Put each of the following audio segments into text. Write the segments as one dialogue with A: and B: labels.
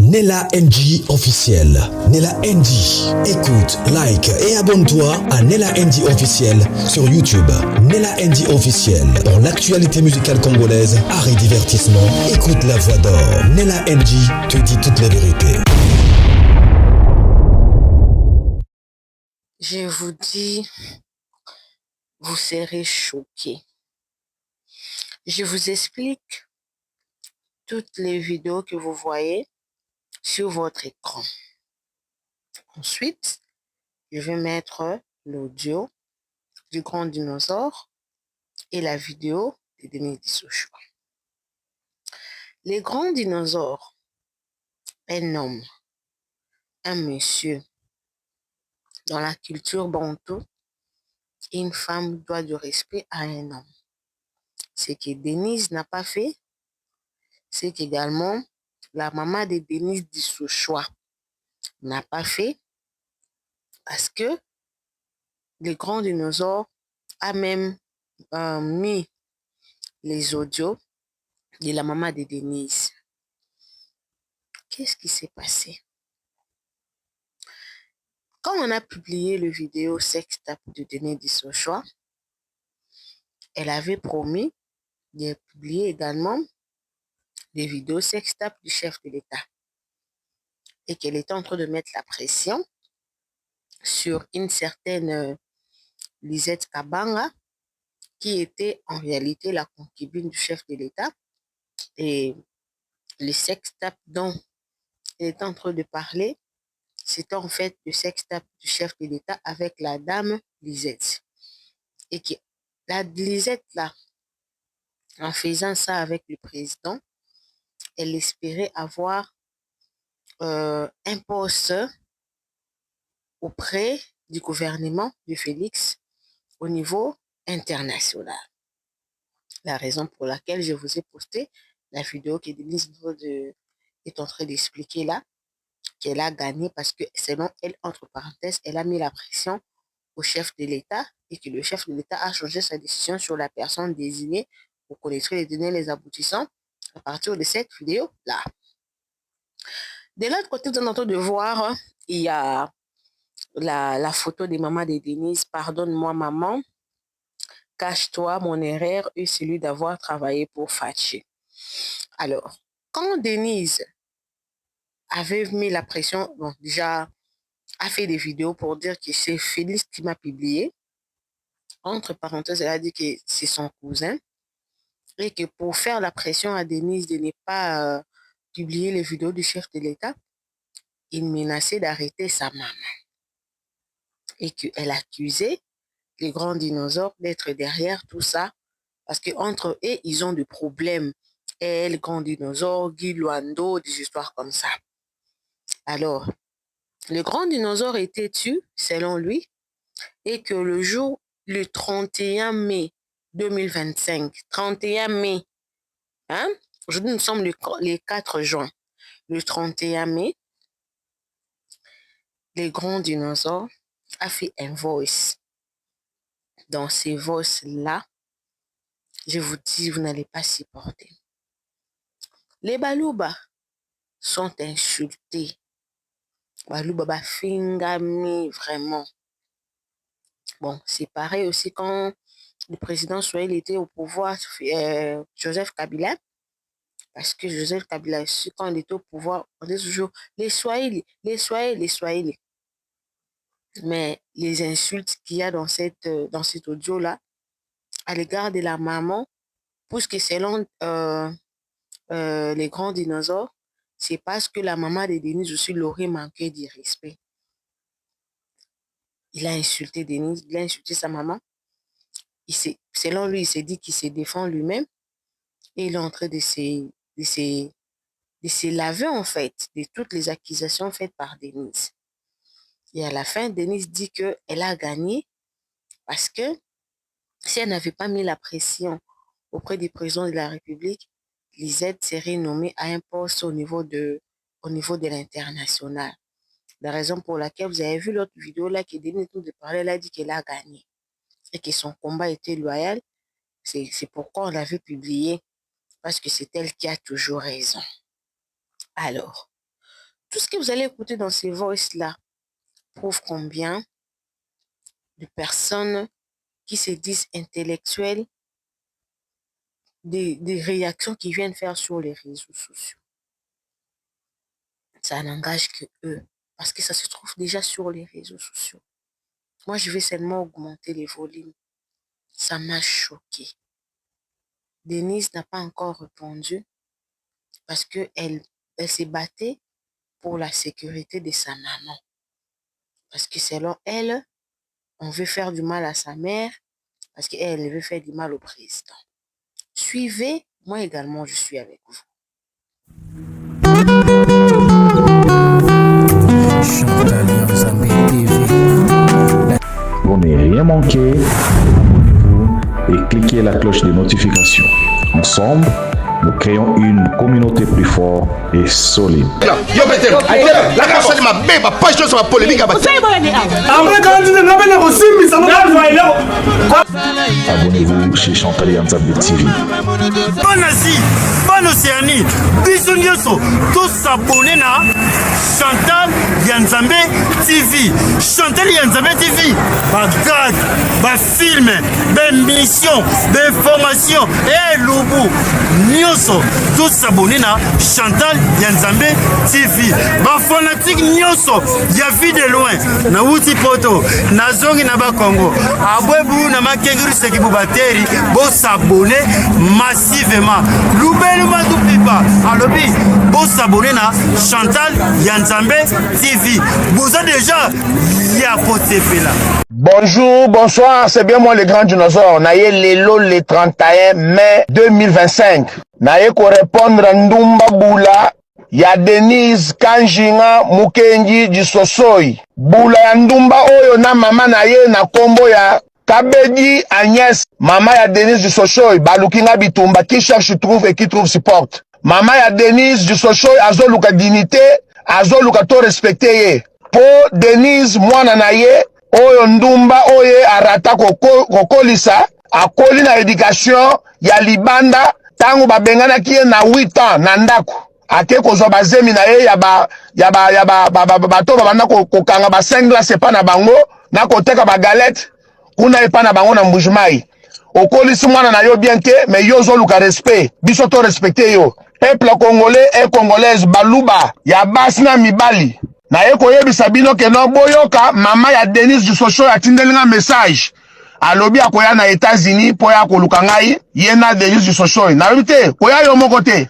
A: Nella NG officiel. Nella NG. Écoute, like et abonne-toi à Nella NG officiel sur YouTube. Nella NG officiel. Pour l'actualité musicale congolaise, art et divertissement, écoute la voix d'or. Nella NG te dit toute la vérité.
B: Je vous dis, vous serez choqués. Je vous explique toutes les vidéos que vous voyez sur votre écran. Ensuite, je vais mettre l'audio du grand dinosaure et la vidéo de Denis Dissouchoua. Les grands dinosaures, un homme, un monsieur, dans la culture bantou, une femme doit du respect à un homme. Ce que Denise n'a pas fait, c'est qu'également la maman de Denis Dissouchoua n'a pas fait, parce que le grand dinosaure a même mis les audios de la maman de Denise. Qu'est-ce qui s'est passé? Quand on a publié le vidéo sextape de Denis Dissouchoua, elle avait promis de publier également des vidéos sextape du chef de l'État et qu'elle était en train de mettre la pression sur une certaine Lisette Kabanga qui était en réalité la concubine du chef de l'État, et le sextape dont elle était en train de parler, c'était en fait le sextape du chef de l'État avec la dame Lisette. Et que la Lisette là, en faisant ça avec le président, elle espérait avoir un poste auprès du gouvernement de Félix au niveau international. La raison pour laquelle je vous ai posté la vidéo que Denise est en train d'expliquer là, qu'elle a gagné parce que selon elle, entre parenthèses, elle a mis la pression au chef de l'État et que le chef de l'État a changé sa décision sur la personne désignée. Vous connaîtrez les données, les aboutissants à partir de cette vidéo-là. De l'autre côté, vous êtes en train de voir, il y a la photo des mamans de Denise. Pardonne-moi, maman. Cache-toi, mon erreur est celui d'avoir travaillé pour Fatchi. Alors, quand Denise avait mis la pression, bon, déjà, a fait des vidéos pour dire que c'est Félix qui m'a publié. Entre parenthèses, elle a dit que c'est son cousin et que pour faire la pression à Denise de ne pas publier les vidéos du chef de l'État, il menaçait d'arrêter sa maman et qu'elle accusait les grands dinosaures d'être derrière tout ça parce qu'entre eux, ils ont des problèmes. Elle, grand dinosaure, Guy Luando, des histoires comme ça. Alors, le grand dinosaure était tué, selon lui, et que le 31 mai 2025, 31 mai, hein? Aujourd'hui, nous sommes le 4 juin. Le 31 mai, les grands dinosaures a fait un voice. Dans ces voices-là, je vous dis, vous n'allez pas s'y porter. Les Balouba sont insultés. Balouba Fingami, vraiment. Bon, c'est pareil aussi quand le président Swahili était au pouvoir, Joseph Kabila, parce que Joseph Kabila, quand il était au pouvoir, on dit toujours les Swahili, les Swahili, les Swahili. Mais les insultes qu'il y a dans cet audio-là, à l'égard de la maman, puisque selon les grands dinosaures, c'est parce que la maman de Denise aussi l'aurait manqué de respect. Il a insulté Denise, il a insulté sa maman. Selon lui, il s'est dit qu'il se défend lui-même et il est en train de se laver en fait de toutes les accusations faites par Denise. Et à la fin, Denise dit qu'elle a gagné parce que si elle n'avait pas mis la pression auprès du président de la République, Lisette serait nommée à un poste au niveau de l'international. La raison pour laquelle vous avez vu l'autre vidéo là qui Denise nous parlait, elle a dit qu'elle a gagné et que son combat était loyal. C'est pourquoi on l'avait publié, parce que c'est elle qui a toujours raison. Alors, Tout ce que vous allez écouter dans ces voices-là prouve combien de personnes qui se disent intellectuelles, des réactions qu'ils viennent faire sur les réseaux sociaux. Ça n'engage que eux, parce que ça se trouve déjà sur les réseaux sociaux. Moi, je vais seulement augmenter les volumes. Ça m'a choqué. Denise n'a pas encore répondu parce qu'elle se battait pour la sécurité de sa maman. Parce que selon elle, on veut faire du mal à sa mère parce qu'elle veut faire du mal au président. Suivez, moi également, je suis avec vous.
C: Pour ne rien manquer, abonnez-vous et cliquez la cloche de notification. Ensemble, nous créons une communauté plus forte et solide. Abonnez-vous chez Chantal Yanzambe TV.
D: Bonne Asie, bonne Océanie, bisous nyoso, tous s'abonner na Chantal Yanzambe TV. Chantal Yanzambe TV, bagad, ba film, ba mission, ba information, et loubou, nyoso, tous s'abonner na Chantal Yanzambe TV. Ba fanatique nyoso, ya vie de loin, na wuti poto, na zongi na ba Congo, abwebu na makenguru seki bubateri, bo s'abonner massivement. Loubelu Madoupipa, alobi, bo s'abonner na Chantal Yanzambe TV. Vous avez déjà ya côté là.
E: Bonjour, bonsoir, c'est bien moi le grand dinosaure. Naye Lelo le 31 mai 2025. Naye ko répondre Ndumba Bula ya Denise Kanjinga Mukenji Jisosoi. Bula ya Ndumba oyo na mama naye na kombo ya Kabedi Agnès, mama ya Denise Jisosoi, balukinga bitumba qui cherche trouve et qui trouve supporte. Mama ya Denise Jisosoi azoluka dignité, azoluka to respecter ye. Po Denise mwana naye oyo Ndumba oye arata kokolisa akoli na éducation ya libanda tango babengana kie na 8 ans na ndako ake kozwa bazemi na ye bato babanda kokanga ba 5 glace epa na bango na koteka ba galette kuna epa na bango na mbujumai okolisi mwana na yo bien te mais yo zoluka respect biso to respecter yo peuple congolais et congolaise baluba ya basi na mibali na ye koyebisa bino keno boyoka mama ya Denise Jisosoi atindelinga message alobi akoya na États-Unis po ya koluka ngai ye na Denise Jisosoi na yobi te koya yo moko te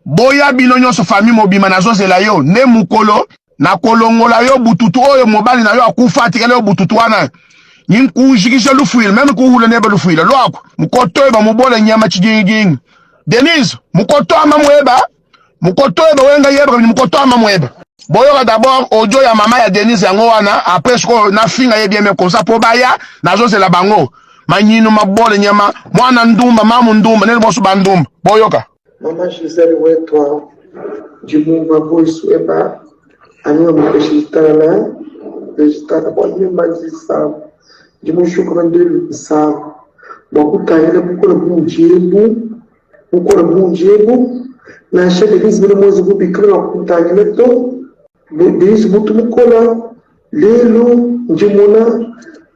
E: boya bino nyonso famille mobima nazozela yo nde mukolo na kolongola yo bututu oyo mobali na yo akufa atikele yo bututu wana yinkujikisha lufuile meme kuhule nebe lufuile lwako mukotoeba mubole nyama chijingi Denise mukotoama wenga yeba mukotoama mweba boyoka d'abord audio ya mama ya Denise yango wana après ce na finga ye bien comme ça po baya nazozela bango manyinu mabole nyama mwana ndumba mamu ndumba nele bosu bandumba boyoka.
F: Maman Gisèle Ouettoua du mouvement Boïsoueba aniwa mkeshitana vejitana kwa nyumba zisa du mshukrandeli sa wakutayile mukora munjebu na shaka kizibile mwezi kubikira wakutayile to Denise butu mukola lelo njimuna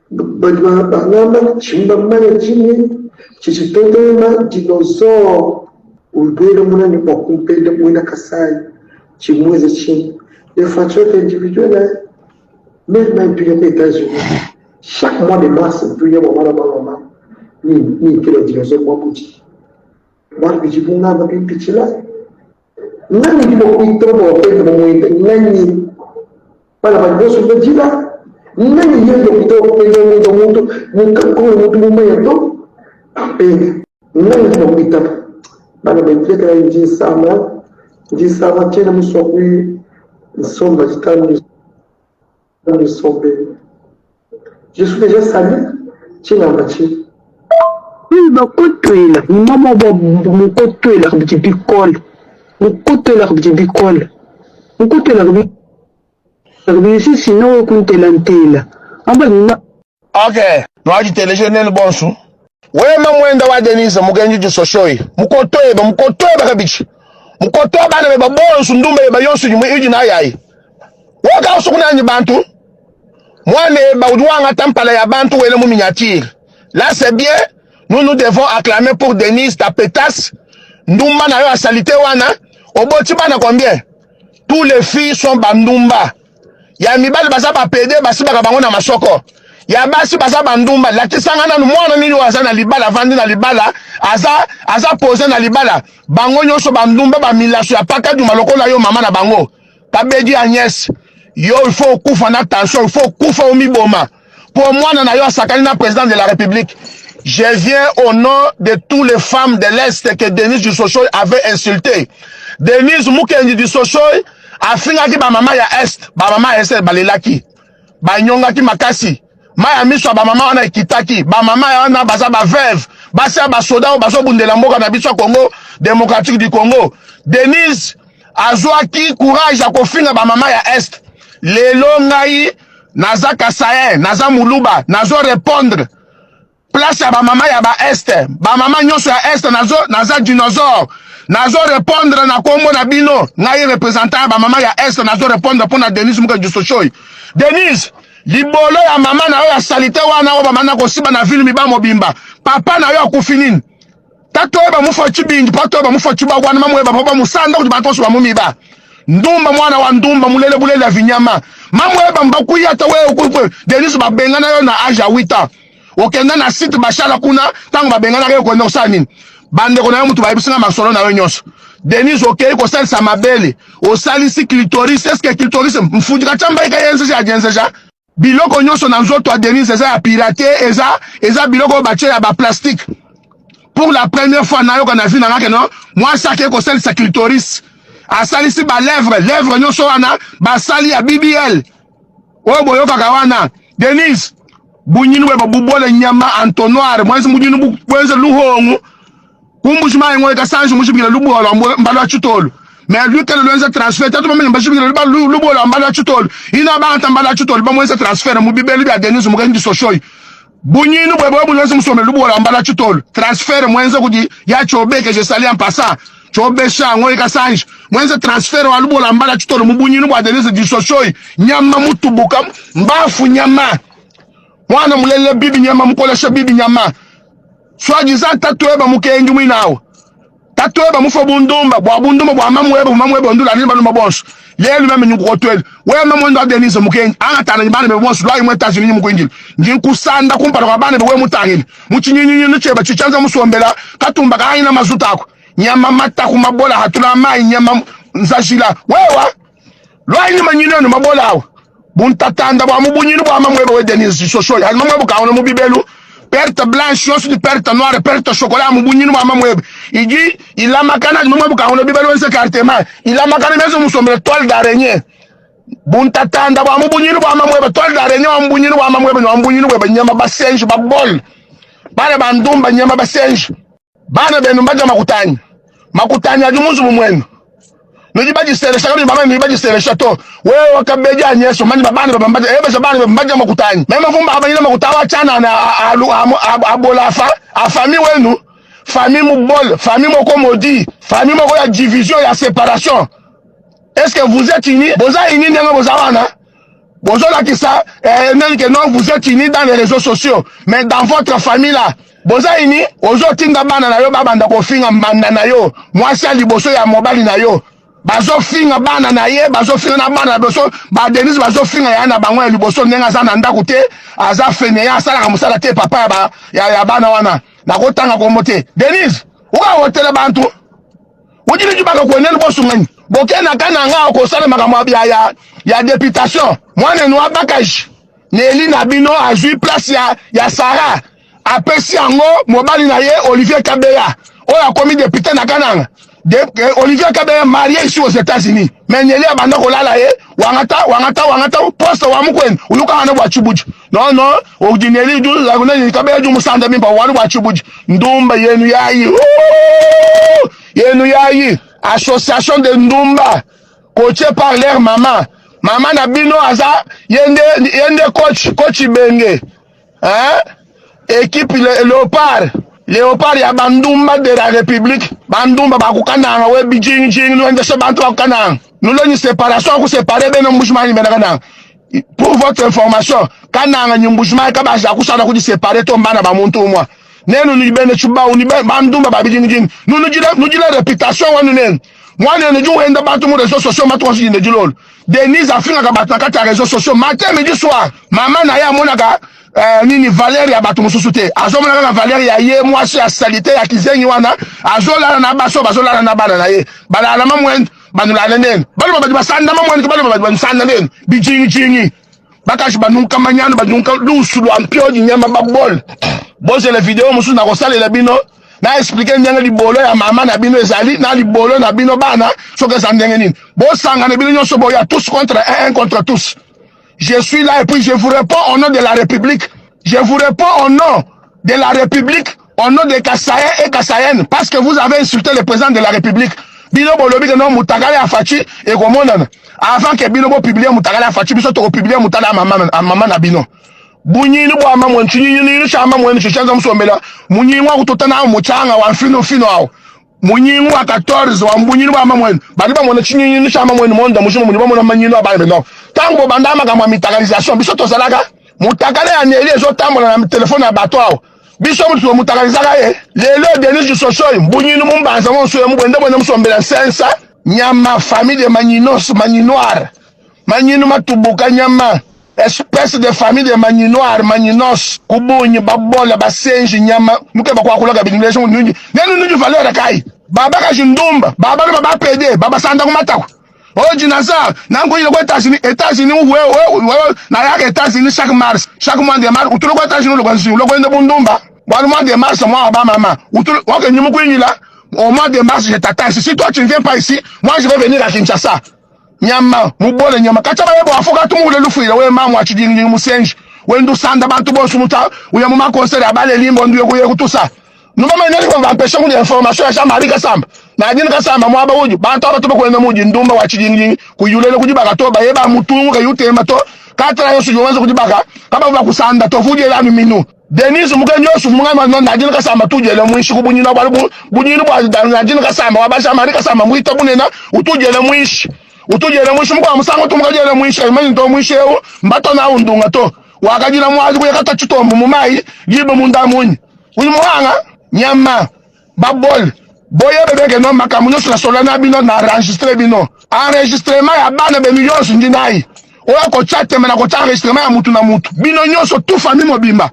F: banama chimba maya jini chichitotema dinosaure ulbele muna ni kwa kumpele mwina kasai chimweze chini les factures individuelles même imprimé aux États-Unis chaque mois de mars imprimé maman ni que le dinosaure moi bouti moi je dis bon na petit là nani ndi kuitoa kwa kwenda mwenda nani pala baboso bajila nani yendo kutoka kwenda mwendo mukakolo mtu mmoja apenda nani ndi kuitoa bana bajeka nje sana tena msokwi nsomba jitani nsombe je suis déjà salé tena bachi bakotwela mama mukotwela kuti bikolo mukotwela kuti bikolo mukotwela kuti sisi no kuntelantela amba nina
E: okay no aji telejene bonsu wema mwenda wa Denise Mukenji Jisosoi mukotoeba kabichi Mkoto bana beba bonsu ndumba beba yonsu yuji na yayi. Woka usukuna nyi bantu. Mwane ba udwanga tampala ya bantu wele mu miniature. Là c'est bien. Nous devons acclamer pour Denise ta pétasse. Ndumba na yo a salité wana. Oboti bana combien? Tous les filles sont bandumba. Ya mibali basa ba pede basi baka bango na masoko. Ya basi basa bandumba. La kisanga na mwana nini waza na libala vandi na libala. Aza pose na libala. Bango nyonso bandumba ba milaso ya paka du maloko na yo mama na bango. Kabedi Agnès. Yo il faut kufa na attention, il faut kufa au miboma. Pour moi na yo sakani na président de la République. Je viens au nom de toutes les femmes de l'Est que Denise du Sochoy avait insulté. Denise Mukendi du Sochoy a fini ki ba mama ya Est, ba mama ya Est balelaki. Ba nyonga ki makasi. Maya miso ba mama wana kitaki, ba mama ya wana baza ba veuve, basa ba soda baso bundela mboka na biso Congo démocratique du Congo. Denise azwaki courage a kofinga ba mama ya Est. Lelo ngai naza Kasaye, naza Muluba, nazo répondre. Place ya ba mama ya ba Est, ba mama nyonso ya Est naza dinosaure. Nazo répondre na kombo na bino, ngai représentant ba mama ya Est nazo répondre pour na Denise Mukendi du Sochoy. Denise, libolo ya mama na yo ya salite wana o ba mana ko siba na ville mi ba mobimba. Papa na yo akufinin. Tato ba mu fochi bingi, pato ba mu fochi ba wana mamu ba papa musanda ko ba tonso ba mu miba. Ndumba mwana wa ndumba mulele bulele vinyama. Mamu ba mbakuya ta we okukwe. Denise ba bengana yo na age ya 8 ans. Okenda na site bashala kuna tango ba bengana ke ko ndosa nini. Bande kona mutu ba bisinga masolo na yo nyonso. Denise okei ko salisa mabele. O salisi clitoris, est-ce que clitoris mfuji ka chamba ka yense ja jense ja. Biloko nyonso na nzoto a Denise eza ya piraté, eza biloko bache ya ba plastique. Pour la première fois na yo kana vi na ngake non, moi ça ke ko salisa clitoris. A salisi ba lèvre nyonso wana ba sali ya BBL. O boyo kaka wana. Denise bunyinu we babubole nyama entonnoir, moi mudinu bu kwenze luhongu. Kumbushima ngoy ka sanju mushibila lubola mbalo chutolo. Mais lui que le transfert tout le monde mbashibila lubola mbalo chutolo. Ina ba ntambala chutolo ba mwenze transfert mu bibeli bya Denise Mukendi du Sochoy. Bunyinu bwebo bulonse musome lubola mbalo chutolo. Transfert mwenze kudi ya chobe que je sali en passant. Chobe sha ngoy ka sanju. Mwenze transfert wa lubola mbalo chutolo mu bunyinu bwa Denise du Sochoy. Nyama mutubuka mbafu nyama. Mwana mulele bibi nyama mukolesha bibi nyama. Soi-disant tatoueba mukengi mwinao. Tatoueba mufo bundumba, bwa bundumba bwa mamweba ndula ni baluma bonso. Lelu meme nyukotwele. We meme ndo Denise Mukendi. Anga tana nyibane be bonso lwa imwe tazi ni mukwingili. Nginkusanda kumpara kwa bane be we mutangili. Muchinyinyi nucheba chichanza musombela katumba kaina mazuta ako. Nyama mata kumabola hatula mai nyama nzashila. Wewa lwa ini manyinyo mabola awo. Buntatanda bwa mubunyini bwa mamweba we Denise Sochoy. Hali mamweba kaona mubibelu. Perte blanche, perte noire, perte chocolat, moubounine, mamoueb. Il dit, il a makana, mamoueb, on a bibelou, c'est carrément. Il a makana, mais on sommes toile d'araignée. Buntatanda, moubounine, mamoueb, toile d'araignée, moubounine, mamoueb, moubounine, nyama basenj, babol. Bana bandumba, nyama basenj. Bana benumbaja makutani. Makutani, adumuzu mumwenu. Niji baji sere shakari baba ni baji sere shato. Wewe wakabeja Agnès mani babani babambaja ebe shabani babambaja makutani. Mema vumba abanyina makutawa chana na abolafa afami wenu. Famille moubol, famille moko modi, famille moko ya division ya séparation. Est-ce que vous êtes unis? Boza unis n'enga boza wana. Bozo la kisa que non vous êtes unis dans les réseaux sociaux, mais dans votre famille là. Boza unis, ozo tinga bana na yo babanda ko finga mbanda na yo. Mwasi ali boso ya mobali na yo. Bazo finga bana na ye, bazo finga na bana boso, ba Denise bazo finga ya na bango ya liboso nenga za na ndako te, aza fene ya sala musala te papa ya bana wana. Na kotanga ko mote. Denise, uka hotela bantu. Ujili jubaka ko nene boso ngani. Bokena kana nga ko sala makamwa ya députation. Mwana no abakaji. Neli na bino azui place ya Sarah. Apesi ango mobali na ye Olivier Kabeya. Oya komi député na kananga. Olivier Kabeya marié ici aux États-Unis. Mais Neli abanda ko lala ye wangata poste wa mukwen uluka hana wa chibuji. Non, Neli du la kona Kabeya du musanda mimba wanu wa chibuji. Ndumba yenu yayi. Yenu yayi. Association de Ndumba coaché par leur maman. Maman na bino aza yende coach Benge. Hein? Équipe Léopard. Léopard ya bandumba de la République. Bandumba bakukananga we bijing jing nous ndese bantu bakukananga. Nous l'avons séparation ku séparer ben mbushima ni benakana. Pour votre information, kananga nyumbushima ka baza kusana ku séparer to mbana ba muntu moi. Nenu ni bene chuba uni bandumba ba bijing jing. Nous dila réputation wa nous. Moi ne jou enda bantu mu réseaux sociaux matwansi ne dilol. Denise afinga ka bataka ta réseaux sociaux matin midi soir. Maman na ya monaka nini Valérie ya batu mususu te azomona na Valérie ya ye mwasi ya salite ya kizengi wana azola na baso bazola na bana na ye bala na mamwen banula nenen balo babadi basanda mamwen balo babadi basanda nen bijingi jingi bakashi banunka manyano banunka lusulu ampio nyama babol boze le vidéo mususu na kosala la bino na expliquer nyanga libolo ya mama na bino ezali na libolo na bino bana soke sandenge nini bosanga na bino nyonso boya tous contre un contre tous. Je suis là et puis je vous réponds au nom de la République. Je vous réponds au nom de la République, au nom des Kassaïens et Kassaïennes, parce que vous avez insulté le président de la République. Bino Bolobi que non Moutakale a Fachi et Gomonan. Avant que Bino publie Moutakale a Fachi, biso to publie Moutala à maman na Bino. Bouni ni boama mwenchini ni chama mwenchi chanza msombela. Muni wa kutotana mchanga wa fino ao. Muni wa 14 wa mbuni ni boama mwen. Bali ba mwana chini ni chama mwen monde mushimu muni ba mwana manyino ba non. Tango bandama kama mutakalisation biso to salaka mutakale ya neli ezo tambola na telefone ya bato ao biso mutu mutakalisaka ye lelo Denis du sosoy mbunyinu mumbanza monso ya mubwende bwende musombela sensa nyama famille de Magninos Magninoir Magnino matubuka nyama espèce de famille de Magninoir Magninos kubunyi babola basenji nyama muke bakwa kulaga binilesho nunyi nenu valeur kai baba ka jindumba baba baba pede baba sanda kumatako Oji nasa, nango ile kwa États-Unis wewe na yake États-Unis chaque mois de mars, utulo kwa États-Unis lo kwanzi, lo kwenda bundumba. Kwa mois de mars moi ba mama, utulo wake nyumu kwingila, au mois de mars je t'attends. Si toi tu ne viens pas ici, moi je vais venir à Kinshasa. Nyama, mubole nyama. Kachaba yebo afoka tumule lufuira we mama wa chidingi musenji. Wendu sanda bantu bosu muta, uya mama conseil abale limbo ndu yekuye kutusa. Numa nani kwa vampesha kuna information ya shamba alika samba. Na jini kasamba mwaba uji bantu abatoba kwenda muji ndumba wa chidingi kuyulele kujibaka toba yeba mutungu kayute mato katra yosu yowenza kujibaka kaba ba kusanda tofuje la minu Denis mukenyo su mungama na jini kasamba tujele muishi kubunyina bwa bunyina bwa na jini kasamba wabasha mari kasamba muita bunena utujele muishi mukwa musango tumukajele muishi imani ndo muishi ewo mbato na undunga to wakajina mwazi kuyakata chitombo mumai yibe mundamunyi uyi muhanga nyama babol boye bebeke no makamu nyonso na solana bino na enregistré bino enregistrement ya bana be nyonso ndinai oya ko chatema na ko enregistrement ya mutu na mutu bino nyonso tout famille mobimba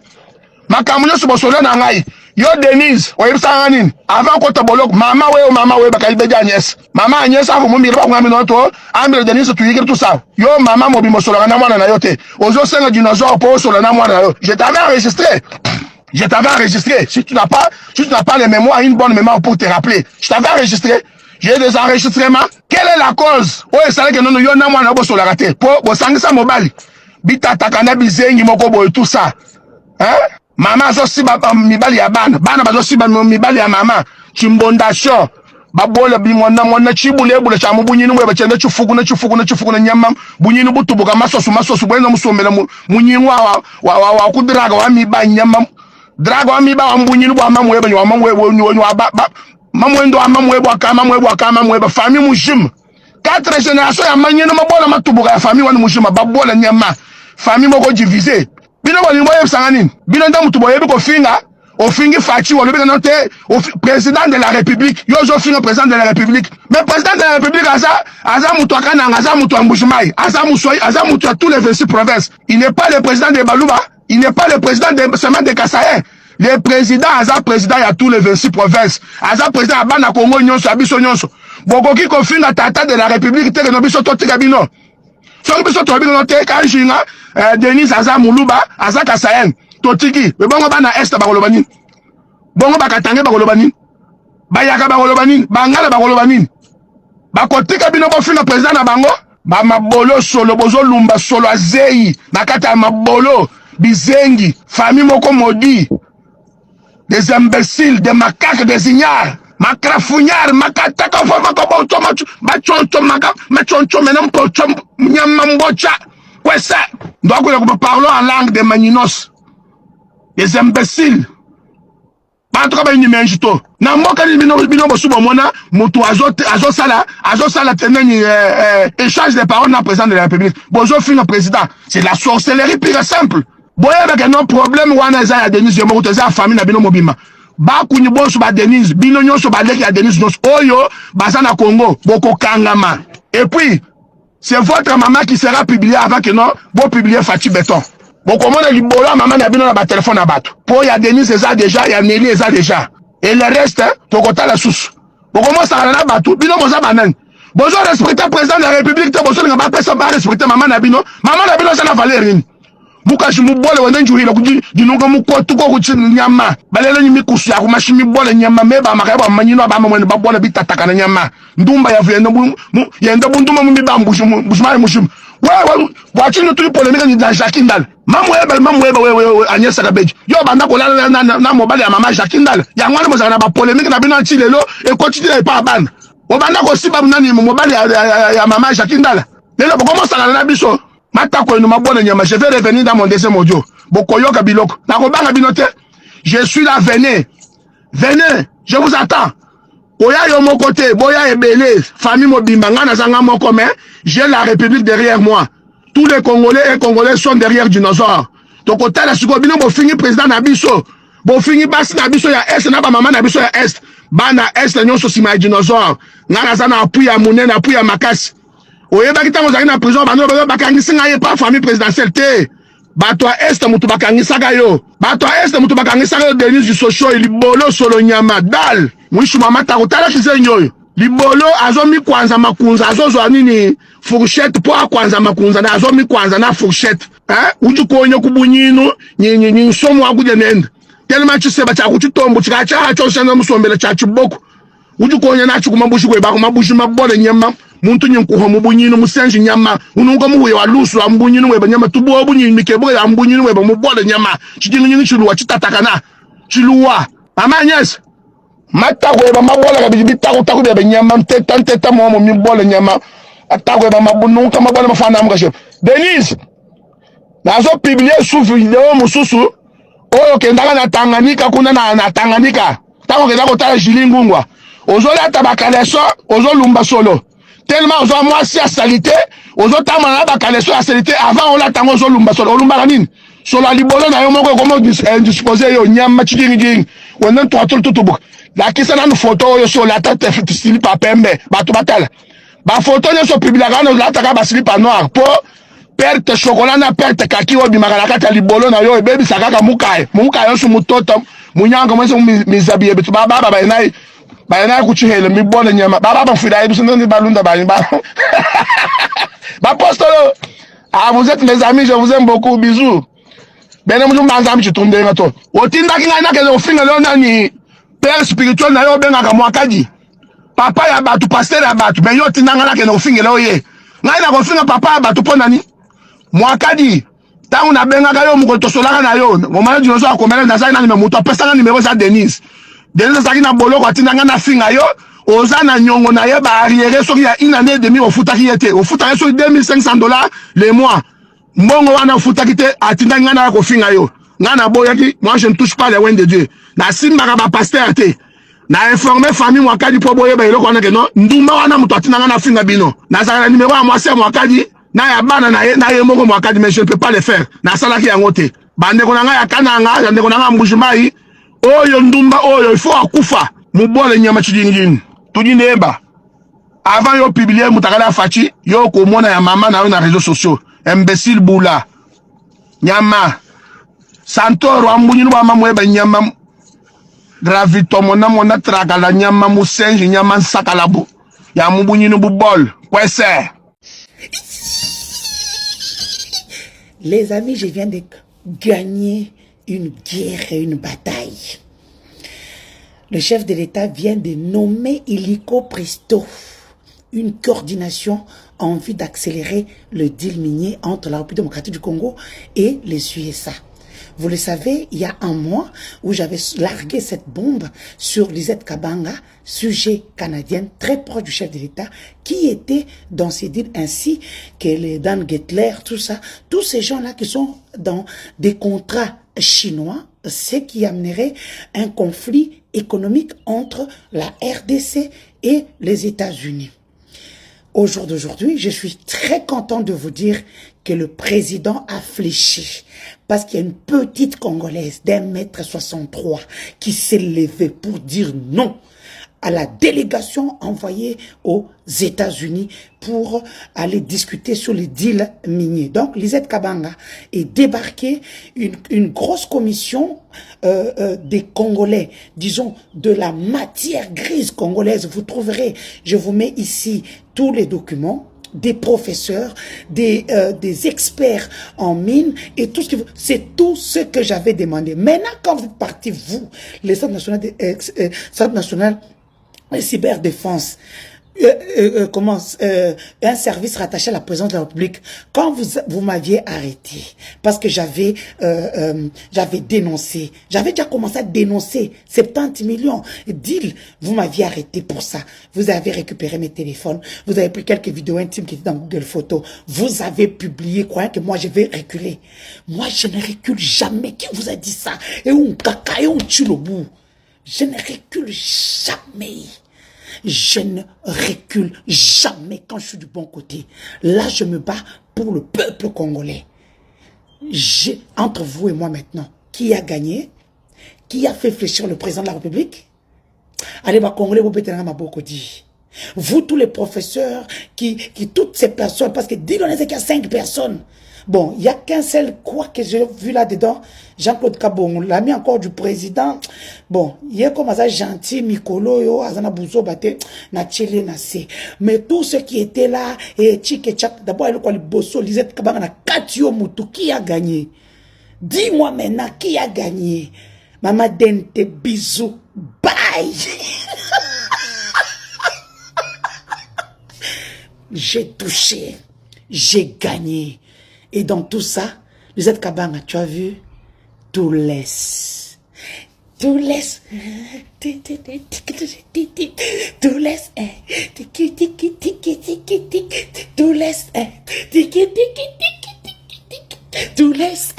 E: makamu nyonso bosolana ngai yo Denise oyebisanga nini avant ko tabolok mama we bakalibeja Agnès mama Agnès afu mumbira ba ngami no to ambire Denise tuyikiri tout ça yo mama mobimba solana na mwana na yo te ozo senga dinosaure po solana na mwana na yo je t'avais enregistré. Si tu n'as pas les mémoires, une bonne mémoire pour te rappeler. Je t'avais enregistré. J'ai des enregistrements. Quelle est la cause? Oh, c'est vrai que nous y en a moins à la rater. Pour ça mobile. Bita takana bizengi moko boy tout ça. Hein? Maman zo si mibali ya bana bazo si mibali ya mama. Chimbondation. Babola bimwana mwana chibule cha mubunyinu mwe bachende chufuku na nyama bunyinu butubuka masosu bwena musomela munyinu wa kudraga wa miba nyama draga wa miba wa mbunyinu bwa mamwe banyo mamwe mamwendo mamwe bwa kama mwe ba famille mujim 4 générations ya manyinu mabola matubuka ya famille wani mujima babola nyama famille moko diviser bino bali moye sangani bino ndamu tuboye biko finga Ofingi Fachi, ou le président de la République, Yozo Fingo, président de la République. Mais président de la République, Aza Moutouakana, Aza Moutouamboujimaï, Aza Moutou à tous les 26 provinces. Il n'est pas le président de Balouba, il n'est pas le président de semaine de Kassaïen. Le président, Aza président à tous les 26 provinces. Aza président à Bana Congo, Nyonso, Abiso Nyonso. Bokoki Kofinga, Tata de la République, Tekenobiso Totikabino. Sobiso Tobino, Tekanjinga, Denis Aza Moulouba, Aza Kassaïen. Totiki, mais bongo bana est bagolobanin. Bongo bakatange bagolobanin. Bayaka bagolobanin, bangala bagolobanin. Bakotika bino bo fina président na bango, ba mabolo solo bozo lumba solo azei, nakata mabolo bizengi, famille moko modi. Des imbéciles, des macaques, des ignares. Makrafougnard, makataka fama kobo toma bachonto maka, machoncho menam pochom nyamambocha. Quoi ça? Donc on parle en langue de Magninos. Des imbéciles. en tout cas une menjito na mboka ni bino bosuba mona moto azo sala teneni échange de paroles na président de la République bozo finga président c'est la sorcellerie pure et simple boya avec non problème wana za ya Denise Yomoko to za famille na bino mobima ba kuni boso ba Denise bino nyonso ba leki ya Denise nyonso oyo baza na Congo boko kangama et puis c'est votre maman qui sera publiée avant que non bon publier Fati Béton. Bon, comment on libolo maman n'a bien dans téléphone à battre. Pour y a Denise ça déjà, il y a Nelly ça déjà. Et le reste, tu côté la source. Bon, comment ça va battre? Bino moza banan. Bonjour respecter le président de la République, bonjour n'a pas personne pas respecter maman Nabino. Maman Nabino ça n'a valeur rien. Muka shi mubole wenda njuri la kuji dinunga muko tuko kuchi nyama. Balelo ni mikusu ya kumashimi bole nyama meba makaba manyino ba mama ba bole bitataka na nyama. Ndumba ya venda yenda bunduma mumba mbushimari mushim. Ouais, voiture nous tout polémique ni dans Jacques Ndal. Maman Agnès Sakabeji. Yo banda ko na mobile ya maman Jacques Ndal. Ya ngwana moza na ba polémique na bino anti lelo et continue pas ban. O banda ko si ba nani mobile ya maman Jacques Ndal. Lelo comment ça na biso? Mata ko no mabona nyama, je vais revenir dans mon deuxième audio. Bokoyo kabiloko. Na ko banga binote. Je suis là, venez. Venez, je vous attends. Oya yo mon côté, boya ebele, famille mobimba ngana zanga moko mais j'ai la République derrière moi. Tous les Congolais et Congolais sont derrière Dinosaure. Donc côté la suko bino bo fini président na biso. Bo fini basi na biso ya est na ba maman na biso ya est. Ba na est la nyonso sima Dinosaure. Ngana za na appui ya munene appui ya makasi. Oye ba kitango za na prison ba no ba kangisi ngaye pa famille présidentielle te. Bato est mutu bakangisa yo. Bato est mutu bakangisa yo Denis du Socho libolo solo nyama dal. Mwishu mama takutala kizenyo. Libolo azomi kwanza makunza azozo nini fourchette po kwanza makunza na azomi kwanza na fourchette. Uju konyo kubunyino nyi somo akuje nenda. Tellement chiseba cha kuchitombo chikacha cho shana musombele cha chiboko. Uju konyo na chukumambushi kwe bako mabushi mabole nyama. Muntu nyinkuho mubunyino musenji nyama ununga muwe wa lusu ambunyino we banyama tubo obunyino mikebo ya ambunyino we bamubole nyama chidinyo nyingi chiluwa chitatakana chiluwa mama Agnes mata ko ba mabola ka bibita ko taku be nyama teta mo mibole nyama atako ba mabununka mabola mafana amgashe Denise nazo publier sous vidéo mususu oyo kendaka na Tanganyika kuna na Tanganyika tako kenda ko tala jilingungwa ozola tabakaleso ozolumba solo tellement aux moi si à salité aux autres manana bakaleso à salité avant on l'attend aux lumba solo lumba nini solo libolo na yo moko comment disposer yo nyama chidingi on a tout la kisa na photo yo sur la tête style pa pembe bato batala ba photo yo sur publier na la taka ba slip noir po perte chocolat na perte kaki wo bimaka na kata libolo na yo baby sakaka mukai yo su mutoto munyanga mwense mizabiye bitu baba nai Bayana kuchihele mi bole nyama baba fida ibu sinon balunda ba postolo vous êtes mes amis, je vous aime beaucoup, bisous. Ben nous manzam chitunde ngato otinda kinga na kezo finga leo nani père spirituel na yo benga ka mwakadi papa ya batu pasteur ya batu ben yo tinda ngana kezo finga leo ye ngai na ko finga papa ya batu pona ni mwakadi tangu na benga ka yo mukoto solaka na yo ngomana dinoso akomela na sai na muto pesa na numéro sa Denise Saki na boloko atinanga na finga yo oza na nyongo na ye ba arrière soki ya une année et demie au futaki yete au futaki soki $2500 le mois mbongo wana futaki te atindanga na ko finga yo ngana boyaki moi je ne touche pas les oins de Dieu na simbaka ba pasteur te na informer famille mwakadi po boye ba eloko na ke no nduma wana muto atindanga na finga bino na sala numéro ya mwasi mwakadi na ya bana na ye moko mwakadi mais je ne peux pas le faire na salaki yango te bande ko nanga ya kananga ya ndeko nanga mbujimai oyo ndumba oyo il faut akufa mubole nyama chidingini tudineba avant yo publier mutakala fachi yo ko mona ya mama na yo na réseaux sociaux imbécile bula nyama santoro ambunyiru ba mamweba nyama gravito mona trakala nyama musenji nyama sakalabu ya mubunyiru bubol kwese.
G: Les amis, je viens de gagner une guerre et une bataille. Le chef de l'État vient de nommer illico presto une coordination en vue d'accélérer le deal minier entre la République démocratique du Congo et les USA. Vous le savez, il y a un mois où j'avais largué cette bombe sur Lisette Kabanga, sujet canadien très proche du chef de l'État, qui était dans ces deals ainsi que les Dan Gettler, tout ça, tous ces gens-là qui sont dans des contrats chinois ce qui amènerait un conflit économique entre la RDC et les États-Unis. Au jour d'aujourd'hui, je suis très content de vous dire que le président a fléchi parce qu'il y a une petite Congolaise d'1,63 m qui s'est levée pour dire non à la délégation envoyée aux États-Unis pour aller discuter sur les deals miniers. Donc, Lisette Kabanga est débarquée, une grosse commission des Congolais, disons, de la matière grise congolaise. Vous trouverez, je vous mets ici tous les documents, des professeurs, des experts en mine et tout ce que c'est tout ce que j'avais demandé. Maintenant, quand vous êtes partis, vous, les Centres nationaux cyberdéfense, un service rattaché à la présidence de la République, quand vous m'aviez arrêté, parce que j'avais dénoncé, j'avais déjà commencé à dénoncer 70 millions deals, vous m'aviez arrêté pour ça. Vous avez récupéré mes téléphones, vous avez pris quelques vidéos intimes qui étaient dans Google Photos, vous avez publié, croyant que moi je vais reculer. Moi je ne recule jamais. Qui vous a dit ça? Et on caca et on tue le bout. Je ne recule jamais. Je ne recule jamais quand je suis du bon côté. Là, je me bats pour le peuple congolais. Entre vous et moi maintenant, qui a gagné? Qui a fait fléchir le président de la République? Allez, ma Congolais, vous pétez ma beaucoup dit. Vous, tous les professeurs, toutes ces personnes, parce que dis-le, qu'il y a 5 personnes. Bon, il n'y a qu'un seul quoi que j'ai vu là-dedans, Jean-Claude Kabong, l'ami encore du président. Bon, il est comme ça gentil, Mikolo, yo, Azana Bouzo, Bate, Nachele, Nassé. Mais tous ceux qui étaient là, et Tchik et Tchak, d'abord, il y a le Bosso, Lisette Kabang, na Katio Moutou, qui a gagné? Dis-moi maintenant, qui a gagné? Maman Dente, bisous, bye! J'ai touché, j'ai gagné. Et dans tout ça, Lisette Kabanga, tu as vu? Tout laisse. Tout laisse. Tout laisse. Tout laisse. Tout laisse.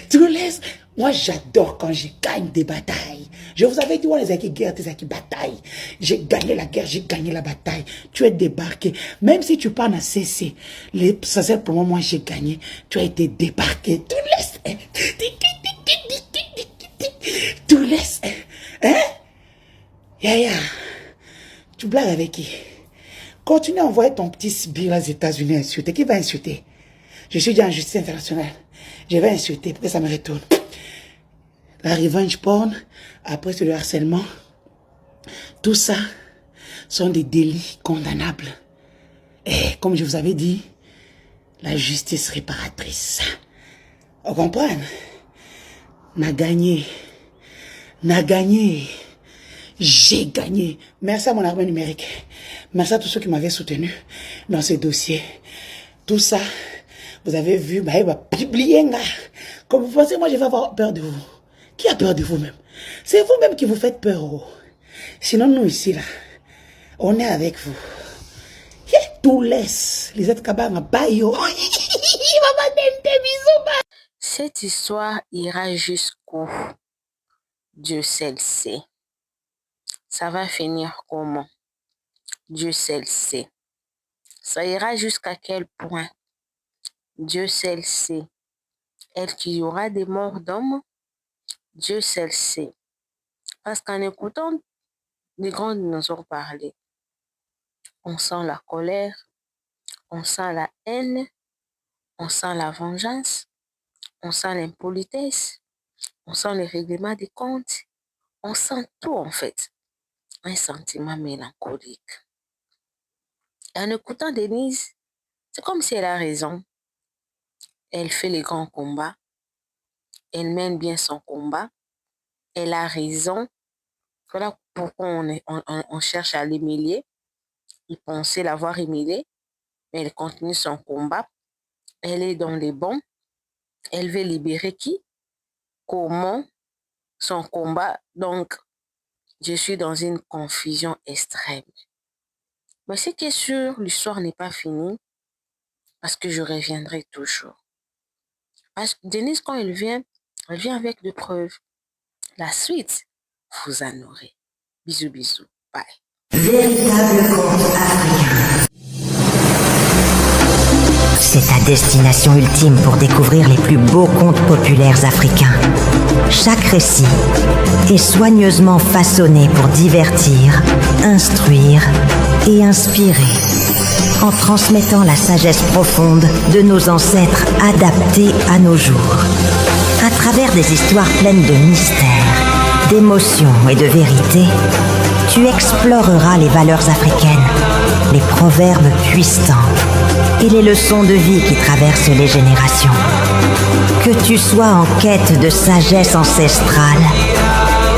G: Tout laisse. Moi, j'adore quand je gagne des batailles. Je vous avais dit, on les a qui guerre, des qui bataille. J'ai gagné la guerre, j'ai gagné la bataille. Tu es débarqué. Même si tu parles à CC, ça c'est pour moi, j'ai gagné. Tu as été débarqué. Tout laisse. Tout laisse. Hein? Yaya, tu blagues avec qui? Continue à envoyer ton petit sbire aux États-Unis insulter. Qui va insulter? Je suis déjà en justice internationale. Je vais insulter, pour que ça me retourne. La revenge porn, après c'est le harcèlement. Tout ça sont des délits condamnables. Et comme je vous avais dit, la justice réparatrice. Vous comprenez? N'a gagné. N'a gagné. J'ai gagné. Merci à mon armée numérique. Merci à tous ceux qui m'avaient soutenu dans ce dossier. Tout ça, vous avez vu, bah, il va publier. Comme vous pensez, moi je vais avoir peur de vous. Qui a peur de vous-même? C'est vous-même qui vous faites peur. Oh. Sinon, nous ici, là, on est avec vous. Tout laisse. Lisette Kabanga, bye.
B: Cette histoire ira jusqu'où? Dieu seul sait. Ça va finir comment? Dieu seul sait. Ça ira jusqu'à quel point? Dieu seul sait. Est-ce qu'il y aura des morts d'hommes? Dieu seul sait. Parce qu'en écoutant les grands dinosaures parler, on sent la colère, on sent la haine, on sent la vengeance, on sent l'impolitesse, on sent le règlement des comptes, on sent tout en fait. Un sentiment mélancolique. Et en écoutant Denise, c'est comme si elle a raison. Elle fait les grands combats, elle mène bien son combat, elle a raison. Voilà pourquoi on cherche à l'humilier. Il pensait l'avoir humiliée, mais elle continue son combat. Elle est dans les bons. Elle veut libérer qui? Comment? Son combat. Donc, je suis dans une confusion extrême. Mais ce qui est sûr, l'histoire n'est pas finie parce que je reviendrai toujours. Parce que Denise, quand elle vient avec des preuves. La suite, vous en aurez. Bisous, bisous. Bye.
H: Véritable conte africain. C'est ta destination ultime pour découvrir les plus beaux contes populaires africains. Chaque récit est soigneusement façonné pour divertir, instruire et inspirer, en transmettant la sagesse profonde de nos ancêtres adaptée à nos jours. À travers des histoires pleines de mystères, d'émotions et de vérité, tu exploreras les valeurs africaines, les proverbes puissants et les leçons de vie qui traversent les générations. Que tu sois en quête de sagesse ancestrale,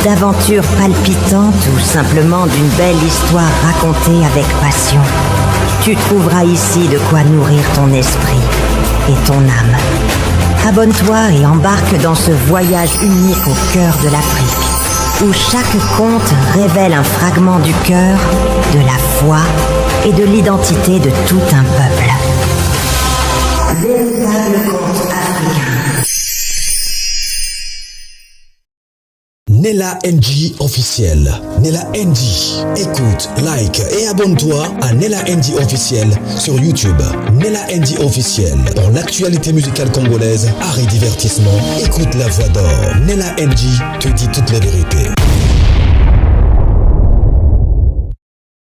H: d'aventures palpitantes ou simplement d'une belle histoire racontée avec passion, tu trouveras ici de quoi nourrir ton esprit et ton âme. Abonne-toi et embarque dans ce voyage unique au cœur de l'Afrique, où chaque conte révèle un fragment du cœur, de la foi et de l'identité de tout un peuple. Véritable conte africain.
A: Nella NG officiel. Nella NG. Écoute, like et abonne-toi à Nella NG officiel sur YouTube. Nella NG officiel. Pour l'actualité musicale congolaise, art et divertissement, écoute la voix d'or. Nella NG te dit toutes les vérités.